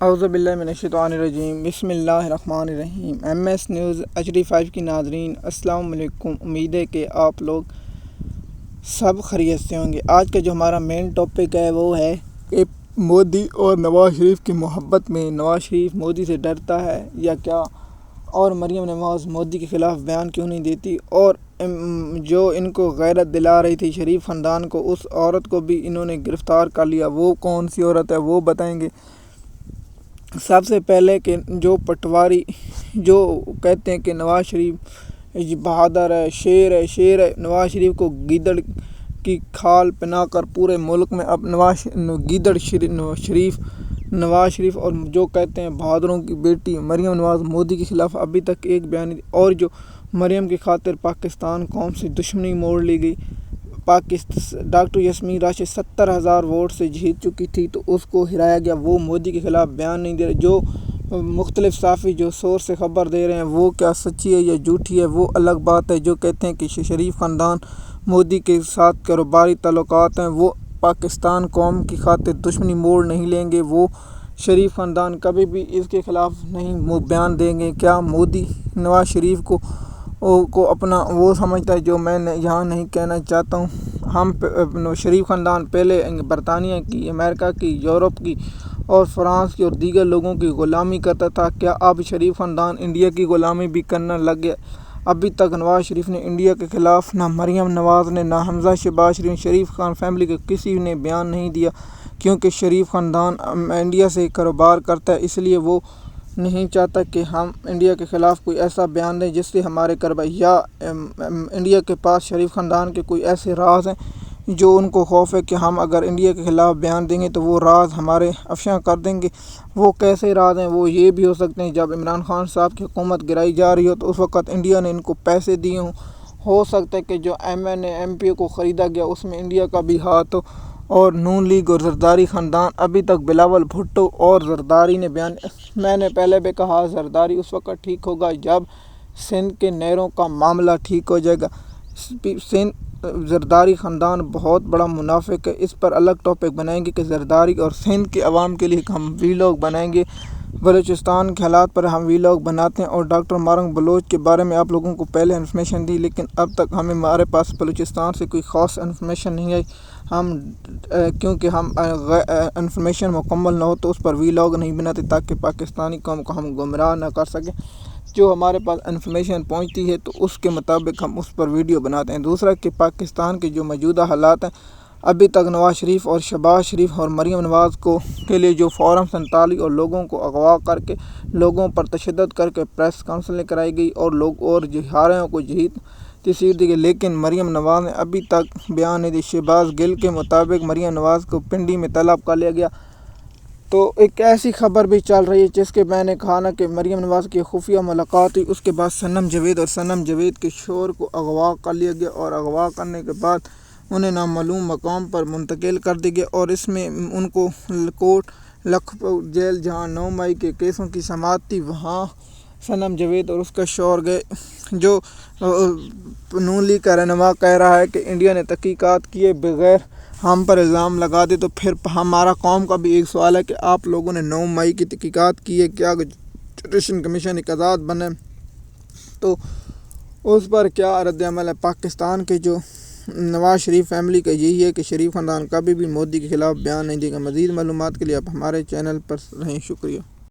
اعوذ باللہ من الشیطان الرجیم، بسم اللہ الرحمن الرحیم۔ MS نیوز HD5 کی ناظرین، السلام علیکم۔ امید ہے کہ آپ لوگ سب خیریت سے ہوں گے۔ آج کا جو ہمارا مین ٹاپک ہے وہ ہے کہ مودی اور نواز شریف کی محبت میں نواز شریف مودی سے ڈرتا ہے یا کیا، اور مریم نواز مودی کے خلاف بیان کیوں نہیں دیتی، اور جو ان کو غیرت دلا رہی تھی شریف خاندان کو، اس عورت کو بھی انہوں نے گرفتار کر لیا۔ وہ کون سی عورت ہے وہ بتائیں گے۔ سب سے پہلے کہ جو پٹواری جو کہتے ہیں کہ نواز شریف بہادر ہے، شیر ہے، نواز شریف کو گیدڑ کی کھال پہنا کر پورے ملک میں اب نواز شریف اور جو کہتے ہیں بہادروں کی بیٹی مریم نواز مودی کے خلاف ابھی تک ایک بیان نہیں، اور جو مریم کی خاطر پاکستان قوم سے دشمنی موڑ لی گئی۔ ڈاکٹر یاسمین راشد 70,000 ووٹ سے جیت چکی تھی تو اس کو ہرایا گیا، وہ مودی کے خلاف بیان نہیں دے رہے۔ جو مختلف صحافی جو سورس سے خبر دے رہے ہیں وہ کیا سچی ہے یا جھوٹی ہے وہ الگ بات ہے۔ جو کہتے ہیں کہ شریف خاندان مودی کے ساتھ کاروباری تعلقات ہیں، وہ پاکستان قوم کی خاطر دشمنی موڑ نہیں لیں گے، وہ شریف خاندان کبھی بھی اس کے خلاف نہیں بیان دیں گے۔ کیا مودی نواز شریف کو اپنا وہ سمجھتا ہے جو میں یہاں نہیں کہنا چاہتا ہوں۔ ہم شریف خاندان پہلے برطانیہ کی، امریکہ کی، یورپ کی اور فرانس کی اور دیگر لوگوں کی غلامی کرتا تھا، کیا اب شریف خاندان انڈیا کی غلامی بھی کرنا لگ گیا؟ ابھی تک نواز شریف نے انڈیا کے خلاف نہ مریم نواز نے، نہ حمزہ شہباز شریف خان فیملی کے کسی نے بیان نہیں دیا، کیونکہ شریف خاندان انڈیا سے کاروبار کرتا ہے، اس لیے وہ نہیں چاہتا کہ ہم انڈیا کے خلاف کوئی ایسا بیان دیں جس سے ہمارے یا انڈیا کے پاس شریف خاندان کے کوئی ایسے راز ہیں جو ان کو خوف ہے کہ ہم اگر انڈیا کے خلاف بیان دیں گے تو وہ راز ہمارے افشاں کر دیں گے۔ وہ کیسے راز ہیں؟ وہ یہ بھی ہو سکتے ہیں جب عمران خان صاحب کی حکومت گرائی جا رہی ہو تو اس وقت انڈیا نے ان کو پیسے دیے ہوں۔ ہو سکتا ہے کہ جو MNA کو خریدا گیا اس میں انڈیا کا بھی ہاتھ ہو، اور نون لیگ اور زرداری خاندان ابھی تک بلاول بھٹو اور زرداری نے بیان، میں نے پہلے بھی کہا زرداری اس وقت ٹھیک ہوگا جب سندھ کے نہروں کا معاملہ ٹھیک ہو جائے گا۔ زرداری خاندان بہت بڑا منافق ہے، اس پر الگ ٹاپک بنائیں گے کہ زرداری اور سندھ کے عوام کے لیے ہم ویلاگ بنائیں گے۔ بلوچستان کے حالات پر ہم ویلاگ بناتے ہیں، اور ڈاکٹر مارنگ بلوچ کے بارے میں آپ لوگوں کو پہلے انفارمیشن دی، لیکن اب تک ہمارے پاس بلوچستان سے کوئی خاص انفارمیشن نہیں آئی، کیونکہ ہم انفارمیشن مکمل نہ ہو تو اس پر ویلاگ نہیں بناتے تاکہ پاکستانی قوم کو ہم گمراہ نہ کر سکیں۔ جو ہمارے پاس انفارمیشن پہنچتی ہے تو اس کے مطابق ہم اس پر ویڈیو بناتے ہیں۔ دوسرا کہ پاکستان کے جو موجودہ حالات ہیں، ابھی تک نواز شریف اور شہباز شریف اور مریم نواز کے لیے جو فارم 47 اور لوگوں کو اغوا کر کے لوگوں پر تشدد کر کے پریس کانفرنس کرائی گئی اور ہاروں کو جیتی سیٹ دی گئی، لیکن مریم نواز نے ابھی تک بیان نہیں دی۔ شہباز گل کے مطابق مریم نواز کو پنڈی میں طلب کر لیا گیا۔ تو ایک ایسی خبر بھی چل رہی ہے جس کے میں نے کہا نا کہ مریم نواز کی خفیہ ملاقات ہوئی، اس کے بعد سنم جاوید کے شوہر کو اغوا کر لیا گیا، اور اغوا کرنے کے بعد انہیں نامعلوم مقام پر منتقل کر دیا گیا، اور اس میں ان کو کوٹ لکھپور جیل جہاں 9 مئی کے کیسوں کی سماعت تھی وہاں سنم جاوید اور اس کا شوہر گئے۔ جو نون لیگ کا رہنما کہہ رہا ہے کہ انڈیا نے تحقیقات کیے بغیر ہم پر الزام لگا دے، تو پھر ہمارا قوم کا بھی ایک سوال ہے کہ آپ لوگوں نے 9 مئی کی تحقیقات کی ہے، کیا جوڈیشل کمیشن ایک آزاد بنے تو اس پر کیا رد عمل ہے؟ پاکستان کے جو نواز شریف فیملی کا یہی ہے کہ شریف خاندان کبھی بھی مودی کے خلاف بیان نہیں دے گا۔ مزید معلومات کے لیے آپ ہمارے چینل پر رہیں۔ شکریہ۔